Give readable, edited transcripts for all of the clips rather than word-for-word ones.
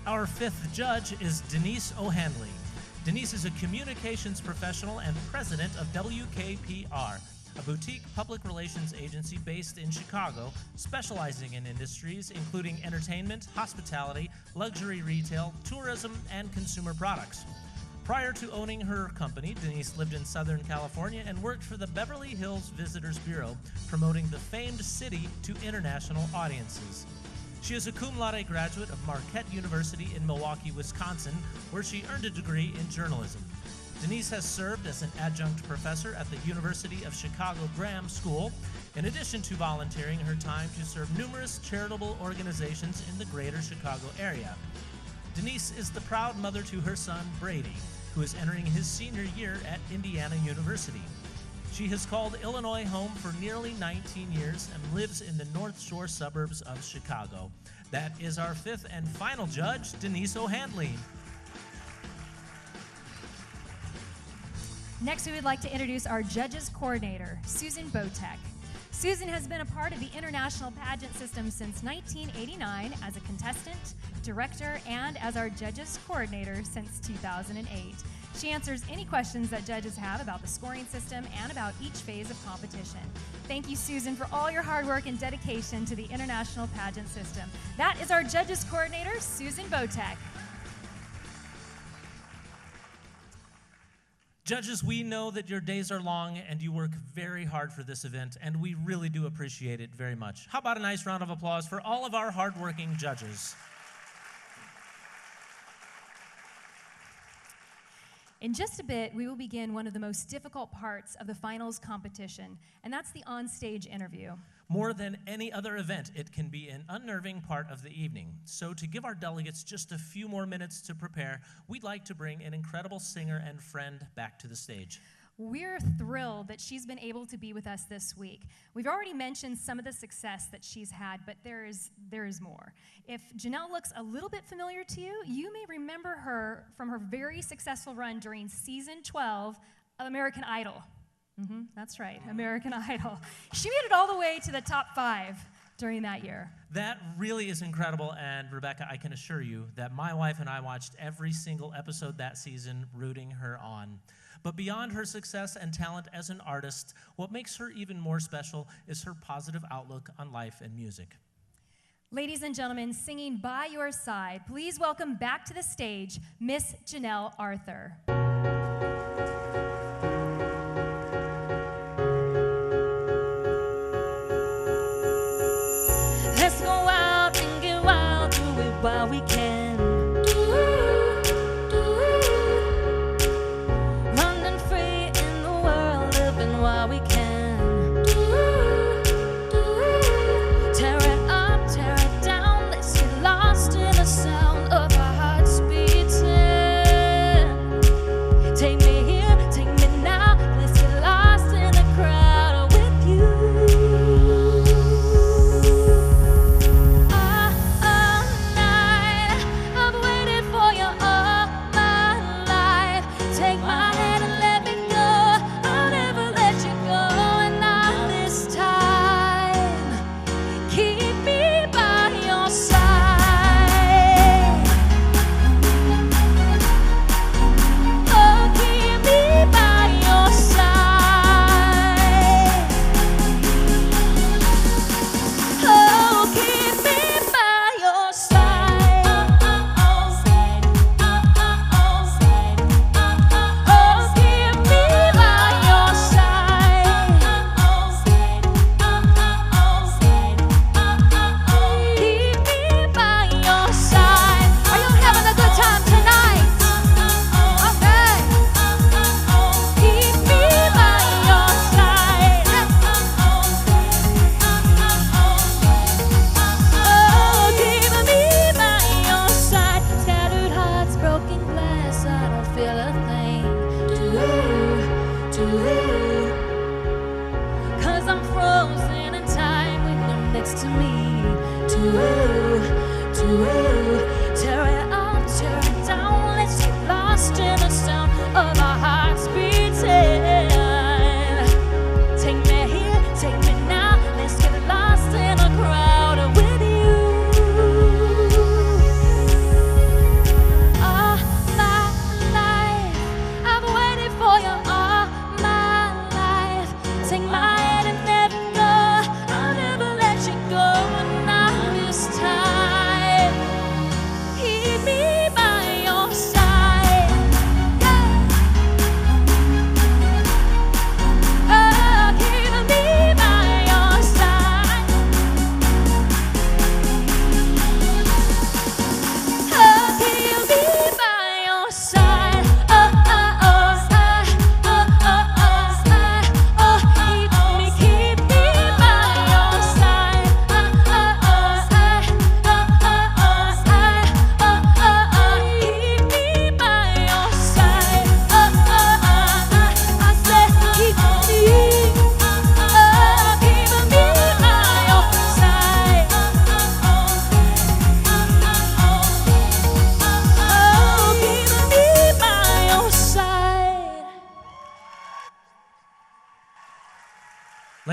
Our fifth judge is Denise O'Hanley. Denise is a communications professional and president of WKPR, a boutique public relations agency based in Chicago, specializing in industries including entertainment, hospitality, luxury retail, tourism, and consumer products. Prior to owning her company, Denise lived in Southern California and worked for the Beverly Hills Visitors Bureau, promoting the famed city to international audiences. She is a cum laude graduate of Marquette University in Milwaukee, Wisconsin, where she earned a degree in journalism. Denise has served as an adjunct professor at the University of Chicago Graham School, in addition to volunteering her time to serve numerous charitable organizations in the greater Chicago area. Denise is the proud mother to her son, Brady, who is entering his senior year at Indiana University. She has called Illinois home for nearly 19 years and lives in the North Shore suburbs of Chicago. That is our fifth and final judge, Denise O'Hanley. Next, we would like to introduce our Judges Coordinator, Susan Botek. Susan has been a part of the international pageant system since 1989 as a contestant, director, and as our Judges Coordinator since 2008. She answers any questions that judges have about the scoring system and about each phase of competition. Thank you, Susan, for all your hard work and dedication to the international pageant system. That is our Judges Coordinator, Susan Botek. Judges, we know that your days are long and you work very hard for this event, and we really do appreciate it very much. How about a nice round of applause for all of our hardworking judges? In just a bit, we will begin one of the most difficult parts of the finals competition, and that's the on-stage interview. More than any other event, it can be an unnerving part of the evening. So to give our delegates just a few more minutes to prepare, we'd like to bring an incredible singer and friend back to the stage. We're thrilled that she's been able to be with us this week. We've already mentioned some of the success that she's had, but there is more. If Janelle looks a little bit familiar to you, you may remember her from her very successful run during season 12 of American Idol. That's right, American Idol. She made it all the way to the top 5 during that year. That really is incredible, and Rebecca, I can assure you that my wife and I watched every single episode that season, rooting her on. But beyond her success and talent as an artist, what makes her even more special is her positive outlook on life and music. Ladies and gentlemen, singing By Your Side, please welcome back to the stage, Miss Janelle Arthur. Let's go out and get wild, do it while we can. Running free in the world, living while we can. Tear it up, tear it down, let's get lost in the sound of our hearts beating. Take me here, take me now, let's get lost in the crowd with you.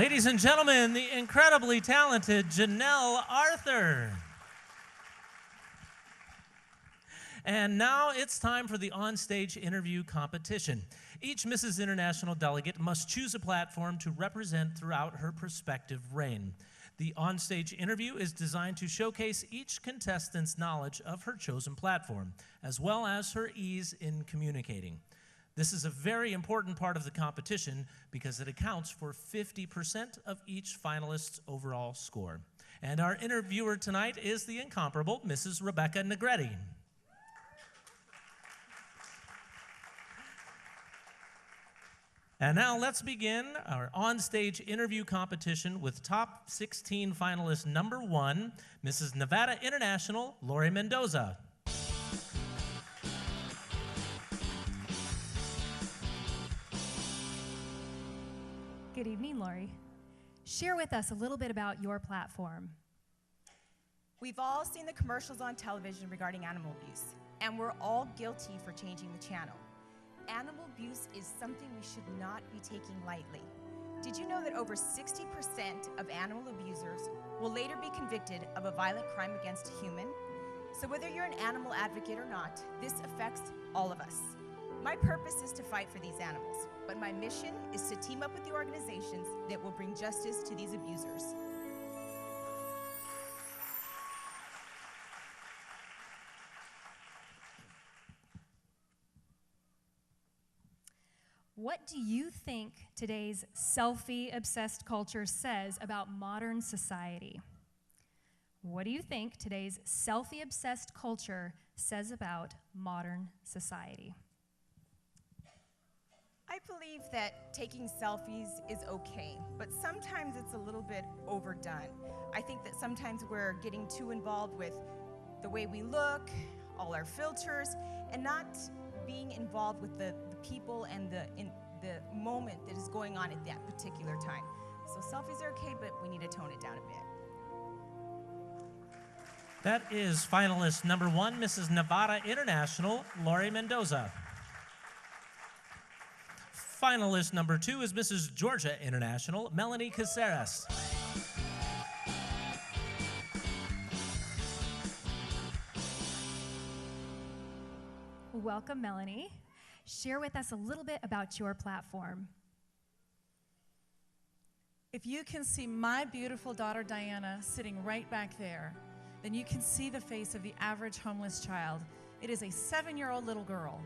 Ladies and gentlemen, the incredibly talented Janelle Arthur. And now it's time for the onstage interview competition. Each Mrs. International delegate must choose a platform to represent throughout her prospective reign. The onstage interview is designed to showcase each contestant's knowledge of her chosen platform, as well as her ease in communicating. This is a very important part of the competition because it accounts for 50% of each finalist's overall score. And our interviewer tonight is the incomparable Mrs. Rebecca Negretti. And now let's begin our onstage interview competition with top 16 finalist number 1, Mrs. Nevada International, Lori Mendoza. Good evening, Lori. Share with us a little bit about your platform. We've all seen the commercials on television regarding animal abuse, and we're all guilty for changing the channel. Animal abuse is something we should not be taking lightly. Did you know that over 60% of animal abusers will later be convicted of a violent crime against a human? So whether you're an animal advocate or not, this affects all of us. My purpose is to fight for these animals, but my mission is to team up with the organizations that will bring justice to these abusers. What do you think today's selfie-obsessed culture says about modern society? What do you think today's selfie-obsessed culture says about modern society? I believe that taking selfies is okay, but sometimes it's a little bit overdone. I think that sometimes we're getting too involved with the way we look, all our filters, and not being involved with the people and the moment that is going on at that particular time. So selfies are okay, but we need to tone it down a bit. That is finalist number 1, Mrs. Nevada International, Lori Mendoza. Finalist number 2 is Mrs. Georgia International, Melanie Caceres. Welcome, Melanie. Share with us a little bit about your platform. If you can see my beautiful daughter Diana sitting right back there, then you can see the face of the average homeless child. It is a 7-year-old little girl,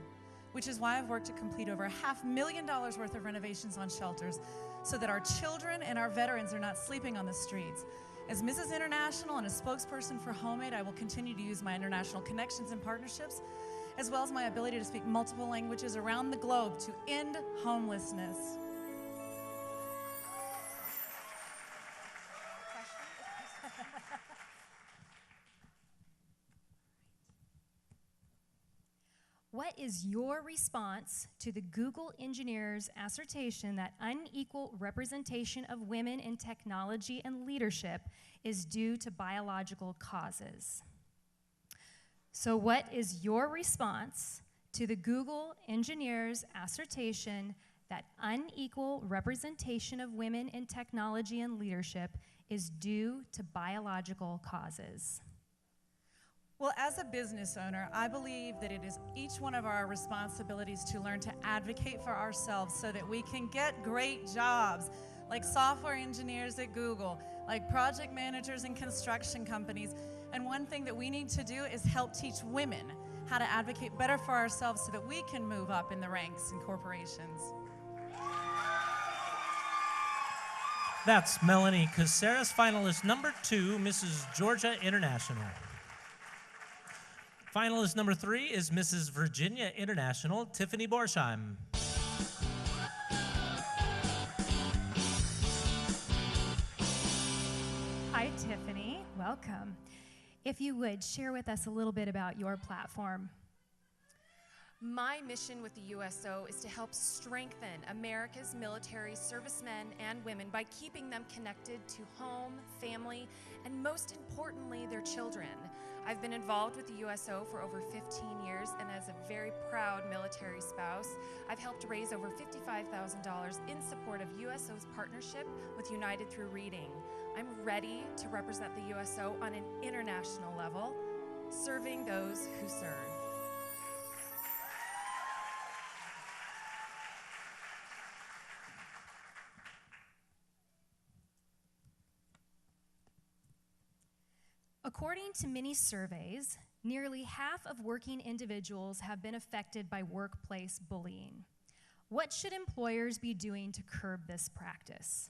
which is why I've worked to complete over $500,000 worth of renovations on shelters so that our children and our veterans are not sleeping on the streets. As Mrs. International and a spokesperson for Homemade, I will continue to use my international connections and partnerships, as well as my ability to speak multiple languages around the globe to end homelessness. What is your response to the Google engineers' assertion that unequal representation of women in technology and leadership is due to biological causes? So what is your response to the Google engineers' assertion that unequal representation of women in technology and leadership is due to biological causes? Well, as a business owner, I believe that it is each one of our responsibilities to learn to advocate for ourselves so that we can get great jobs, like software engineers at Google, like project managers in construction companies. And one thing that we need to do is help teach women how to advocate better for ourselves so that we can move up in the ranks in corporations. That's Melanie Caceres, finalist number 2, Mrs. Georgia International. Finalist number 3 is Mrs. Virginia International, Tiffany Borsheim. Hi, Tiffany. Welcome. If you would, share with us a little bit about your platform. My mission with the USO is to help strengthen America's military servicemen and women by keeping them connected to home, family, and most importantly, their children. I've been involved with the USO for over 15 years, and as a very proud military spouse, I've helped raise over $55,000 in support of USO's partnership with United Through Reading. I'm ready to represent the USO on an international level, serving those who serve. According to many surveys, nearly half of working individuals have been affected by workplace bullying. What should employers be doing to curb this practice?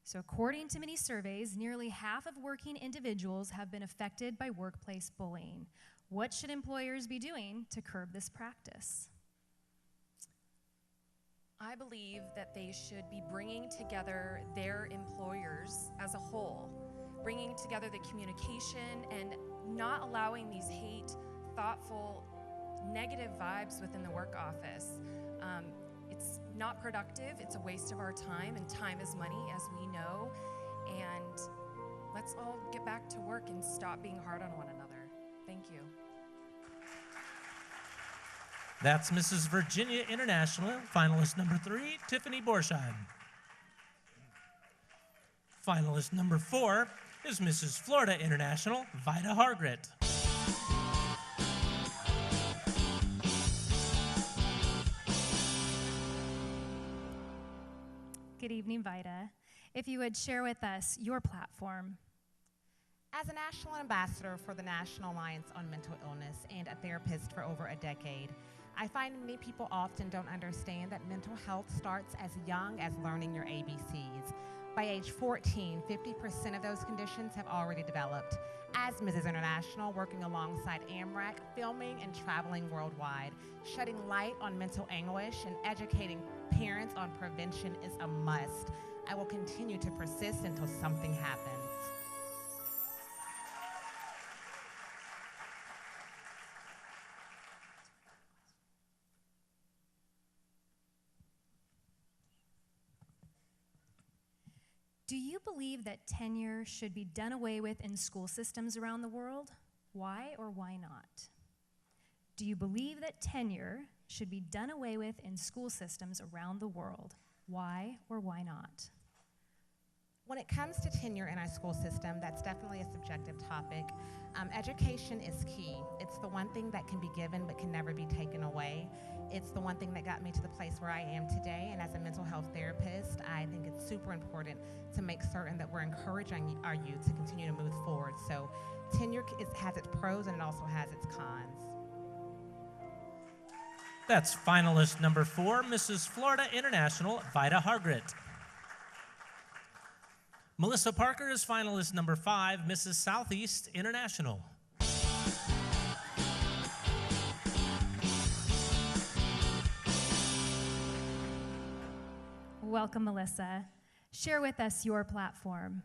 So according to many surveys, nearly half of working individuals have been affected by workplace bullying. What should employers be doing to curb this practice? I believe that they should be bringing together their employers as a whole, bringing together the communication and not allowing these hate, thoughtful, negative vibes within the work office. It's not productive, it's a waste of our time, and time is money, as we know. And let's all get back to work and stop being hard on one another. Thank you. That's Mrs. Virginia International, finalist number 3, Tiffany Borsheim. Finalist number 4 is Mrs. Florida International, Vida Hargret. Good evening, Vida. If you would share with us your platform. As a national ambassador for the National Alliance on Mental Illness and a therapist for over a decade, I find many people often don't understand that mental health starts as young as learning your ABCs. By age 14, 50% of those conditions have already developed. As Mrs. International, working alongside AMRAC, filming and traveling worldwide, shedding light on mental anguish and educating parents on prevention is a must. I will continue to persist until something happens. Do you believe that tenure should be done away with in school systems around the world? Why or why not? Do you believe that tenure should be done away with in school systems around the world? Why or why not? When it comes to tenure in our school system, that's definitely a subjective topic. Education is key. It's the one thing that can be given but can never be taken away. It's the one thing that got me to the place where I am today, and as a mental health therapist, I think it's super important to make certain that we're encouraging our youth to continue to move forward. So tenure has its pros and it also has its cons. That's finalist number 4, Mrs. Florida International, Vida Hargret. Melissa Parker is finalist number 5, Mrs. Southeast International. Welcome, Melissa. Share with us your platform.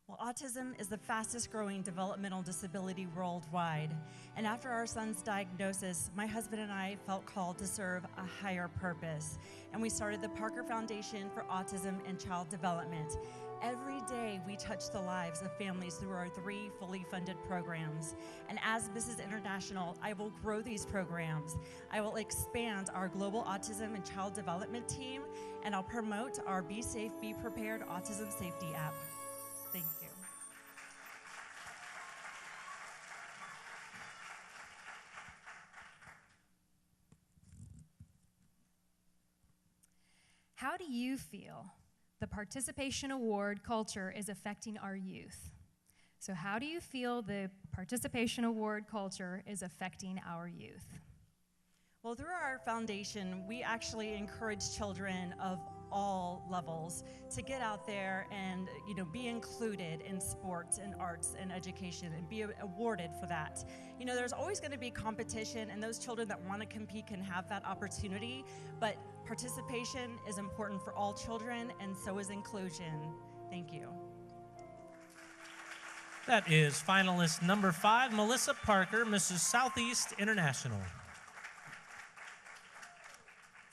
Well, autism is the fastest growing developmental disability worldwide. And after our son's diagnosis, my husband and I felt called to serve a higher purpose. And we started the Parker Foundation for Autism and Child Development. Every day we touch the lives of families through our 3 fully funded programs. And as Mrs. International, I will grow these programs. I will expand our global autism and child development team, and I'll promote our Be Safe, Be Prepared autism safety app. Thank you. How do you feel the participation award culture is affecting our youth? So how do you feel the participation award culture is affecting our youth? Well, through our foundation, we actually encourage children of all levels to get out there and be included in sports and arts and education and be awarded for that. There's always going to be competition, and those children that want to compete can have that opportunity, but participation is important for all children, and so is inclusion. Thank you. That is finalist number 5, Melissa Parker, Mrs. Southeast International.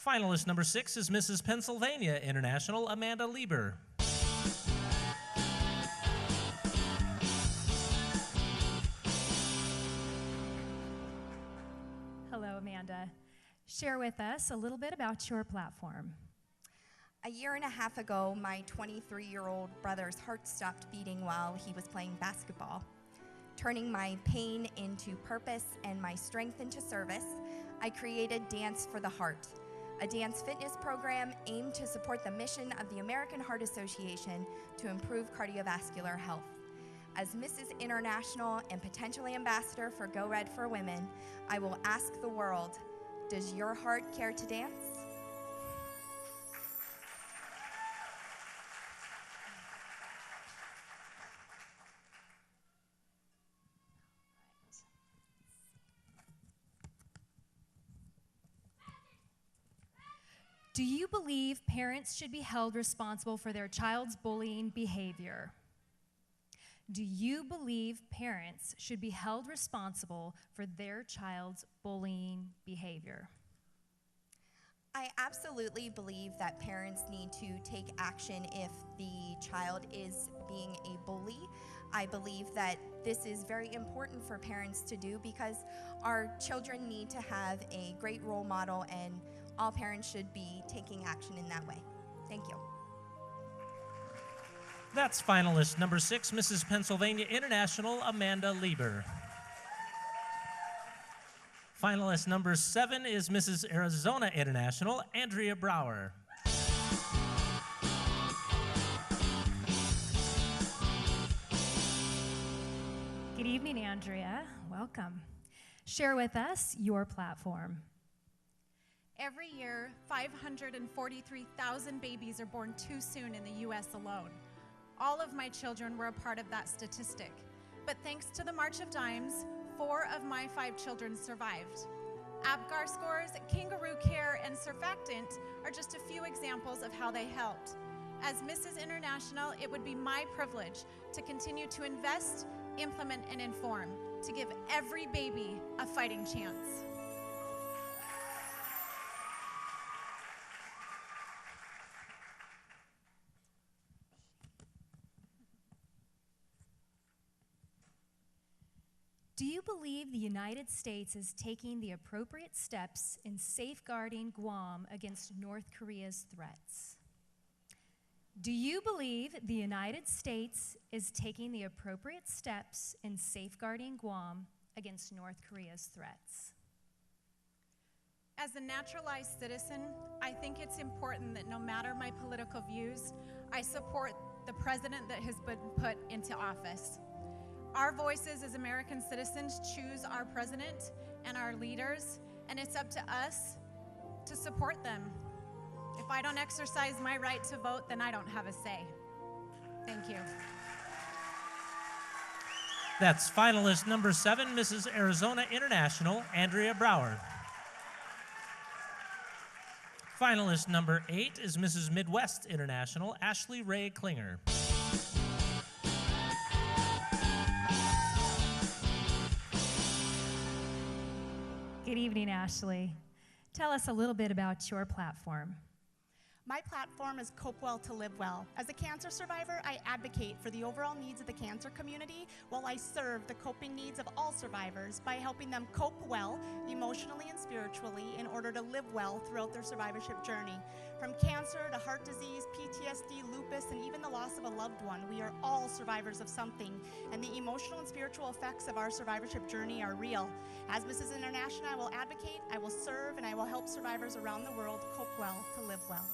Finalist number 6 is Mrs. Pennsylvania International, Amanda Lieber. Hello, Amanda. Share with us a little bit about your platform. A year and a half ago, my 23-year-old brother's heart stopped beating while he was playing basketball. Turning my pain into purpose and my strength into service, I created Dance for the Heart, a dance fitness program aimed to support the mission of the American Heart Association to improve cardiovascular health. As Mrs. International and potential ambassador for Go Red for Women, I will ask the world, does your heart care to dance? Do you believe parents should be held responsible for their child's bullying behavior? Do you believe parents should be held responsible for their child's bullying behavior? I absolutely believe that parents need to take action if the child is being a bully. I believe that this is very important for parents to do because our children need to have a great role model, and all parents should be taking action in that way. Thank you. That's finalist number 6, Mrs. Pennsylvania International, Amanda Lieber. Finalist number 7 is Mrs. Arizona International, Andrea Brower. Good evening, Andrea. Welcome. Share with us your platform. Every year, 543,000 babies are born too soon in the U.S. alone. All of my children were a part of that statistic. But thanks to the March of Dimes, 4 of my 5 children survived. APGAR scores, kangaroo care, and surfactant are just a few examples of how they helped. As Mrs. International, it would be my privilege to continue to invest, implement, and inform, to give every baby a fighting chance. Do you believe the United States is taking the appropriate steps in safeguarding Guam against North Korea's threats? Do you believe the United States is taking the appropriate steps in safeguarding Guam against North Korea's threats? As a naturalized citizen, I think it's important that no matter my political views, I support the president that has been put into office. Our voices as American citizens choose our president and our leaders, and it's up to us to support them. If I don't exercise my right to vote, then I don't have a say. Thank you. That's finalist number 7, Mrs. Arizona International, Andrea Brower. Finalist number 8 is Mrs. Midwest International, Ashley Ray Klinger. Good evening, Ashley. Tell us a little bit about your platform. My platform is Cope Well to Live Well. As a cancer survivor, I advocate for the overall needs of the cancer community while I serve the coping needs of all survivors by helping them cope well, emotionally and spiritually, in order to live well throughout their survivorship journey. From cancer to heart disease, PTSD, lupus, and even the loss of a loved one, we are all survivors of something, and the emotional and spiritual effects of our survivorship journey are real. As Mrs. International, I will advocate, I will serve, and I will help survivors around the world cope well to live well.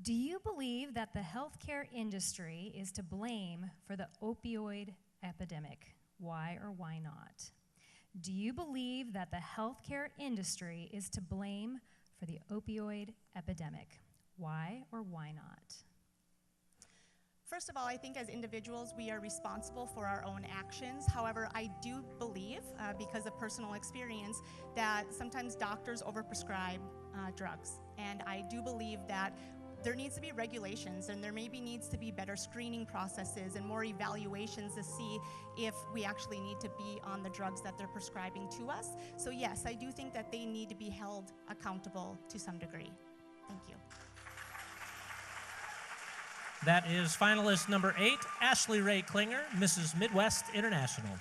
Do you believe that the healthcare industry is to blame for the opioid epidemic? Why or why not? Do you believe that the healthcare industry is to blame for the opioid epidemic? Why or why not? First of all, I think as individuals, we are responsible for our own actions. However, I do believe, because of personal experience, that sometimes doctors overprescribe drugs. And I do believe that there needs to be regulations, and there maybe needs to be better screening processes and more evaluations to see if we actually need to be on the drugs that they're prescribing to us. So yes, I do think that they need to be held accountable to some degree. Thank you. That is finalist number 8, Ashley Ray Klinger, Mrs. Midwest International.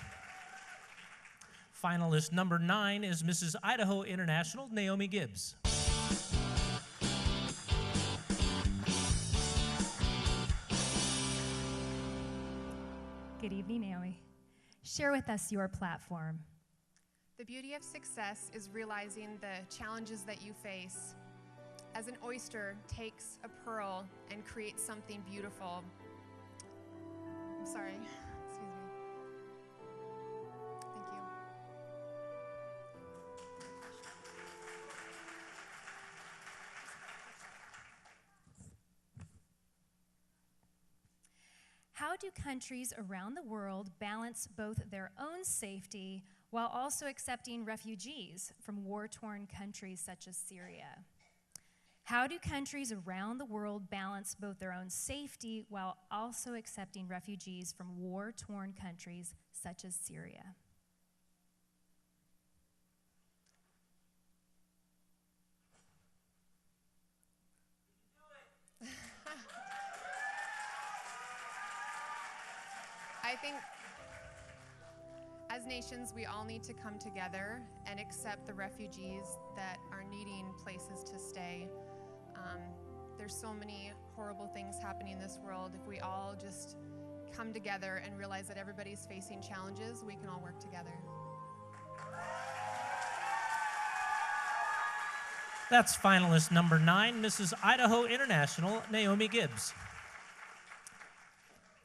Finalist number 9 is Mrs. Idaho International, Naomi Gibbs. Good evening, Naomi. Share with us your platform. The beauty of success is realizing the challenges that you face. As an oyster takes a pearl and creates something beautiful. I'm sorry, excuse me. Thank you. How do countries around the world balance both their own safety while also accepting refugees from war-torn countries such as Syria? How do countries around the world balance both their own safety while also accepting refugees from war-torn countries such as Syria? I think as nations, we all need to come together and accept the refugees that are needing places to stay. There's so many horrible things happening in this world. If we all just come together and realize that everybody's facing challenges, we can all work together. That's finalist number 9, Mrs. Idaho International, Naomi Gibbs.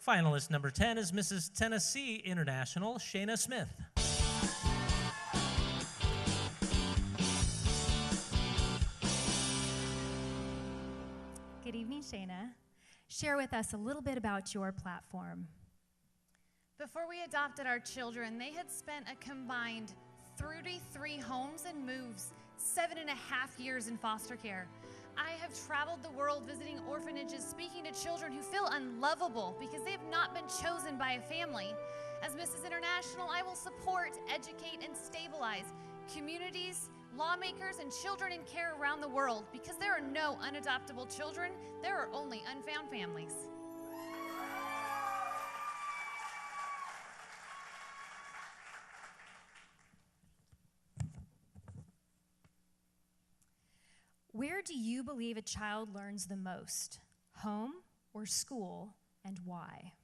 Finalist number 10 is Mrs. Tennessee International, Shayna Smith. Good evening, Shayna. Share with us a little bit about your platform. Before we adopted our children, they had spent a combined 33 homes and moves, 7.5 years in foster care. I have traveled the world visiting orphanages, speaking to children who feel unlovable because they have not been chosen by a family. As Mrs. International, I will support, educate, and stabilize communities, lawmakers, and children in care around the world because there are no unadoptable children, there are only unfound families. Where do you believe a child learns the most? Home or school, and why?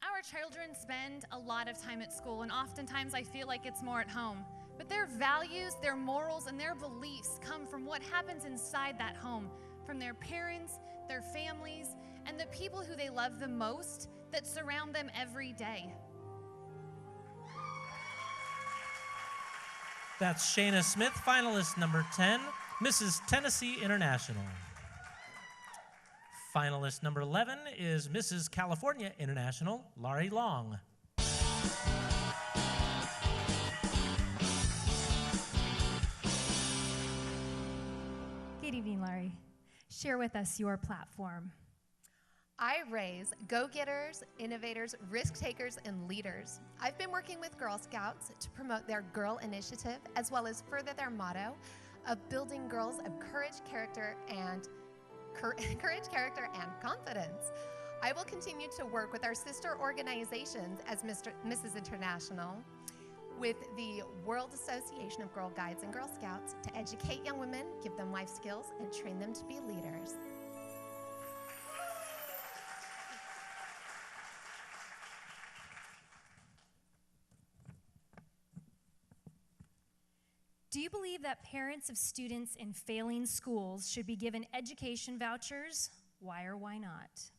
Our children spend a lot of time at school, and oftentimes I feel like it's more at home. But their values, their morals, and their beliefs come from what happens inside that home, from their parents, their families, and the people who they love the most that surround them every day. That's Shayna Smith, finalist number 10, Mrs. Tennessee International. Finalist number 11 is Mrs. California International, Laurie Long. Good evening, Laurie. Share with us your platform. I raise go-getters, innovators, risk-takers, and leaders. I've been working with Girl Scouts to promote their Girl Initiative, as well as further their motto of building girls of courage, character, and confidence. I will continue to work with our sister organizations as Mrs. International, with the World Association of Girl Guides and Girl Scouts to educate young women, give them life skills, and train them to be leaders. Do you believe that parents of students in failing schools should be given education vouchers? Why or why not?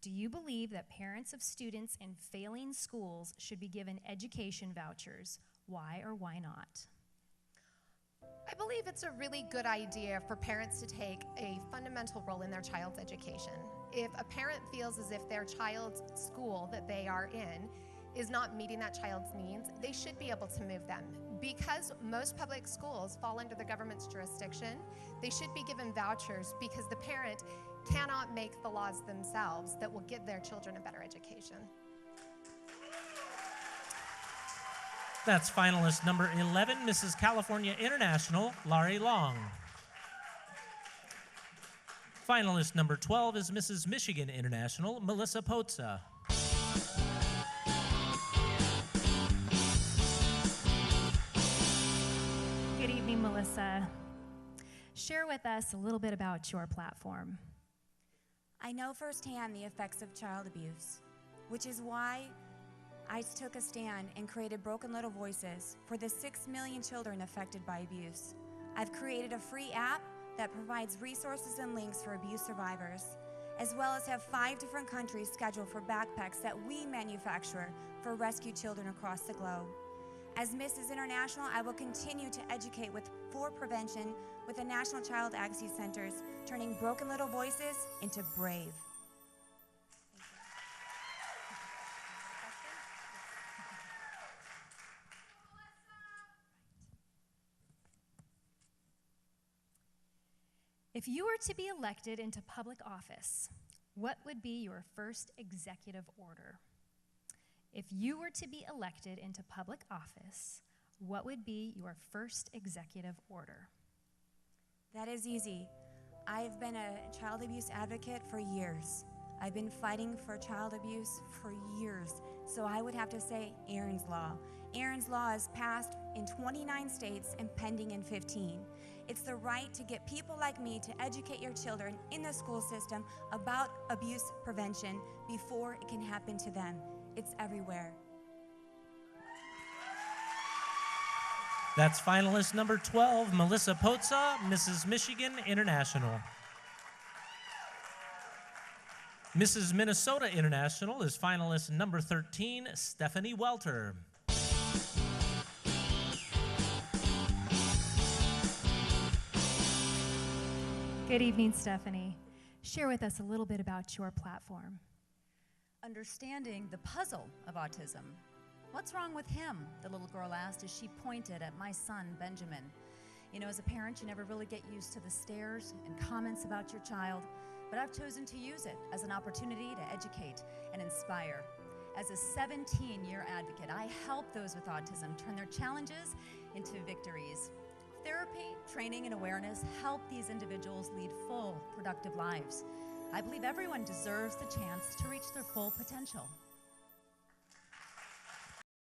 Do you believe that parents of students in failing schools should be given education vouchers? Why or why not? I believe it's a really good idea for parents to take a fundamental role in their child's education. If a parent feels as if their child's school that they are in is not meeting that child's needs, they should be able to move them. Because most public schools fall under the government's jurisdiction, they should be given vouchers because the parent cannot make the laws themselves that will give their children a better education. That's finalist number 11, Mrs. California International, Laurie Long. Finalist number 12 is Mrs. Michigan International, Melissa Pozza. Good evening, Melissa. Share with us a little bit about your platform. I know firsthand the effects of child abuse, which is why I took a stand and created Broken Little Voices for the 6 million children affected by abuse. I've created a free app that provides resources and links for abuse survivors, as well as have 5 different countries scheduled for backpacks that we manufacture for rescued children across the globe. As Mrs. International, I will continue to educate for prevention with the National Child Advocacy Centers, turning broken little voices into brave. If you were to be elected into public office, what would be your first executive order? If you were to be elected into public office, what would be your first executive order? That is easy. I've been a child abuse advocate for years. I've been fighting for child abuse for years. So I would have to say Aaron's Law. Aaron's Law is passed in 29 states and pending in 15. It's the right to get people like me to educate your children in the school system about abuse prevention before it can happen to them. It's everywhere. That's finalist number 12, Melissa Pozza, Mrs. Michigan International. Mrs. Minnesota International is finalist number 13, Stephanie Welter. Good evening, Stephanie. Share with us a little bit about your platform. Understanding the puzzle of autism. What's wrong with him? The little girl asked as she pointed at my son, Benjamin. You know, as a parent, you never really get used to the stares and comments about your child, but I've chosen to use it as an opportunity to educate and inspire. As a 17-year advocate, I help those with autism turn their challenges into victories. Therapy, training, and awareness help these individuals lead full, productive lives. I believe everyone deserves the chance to reach their full potential.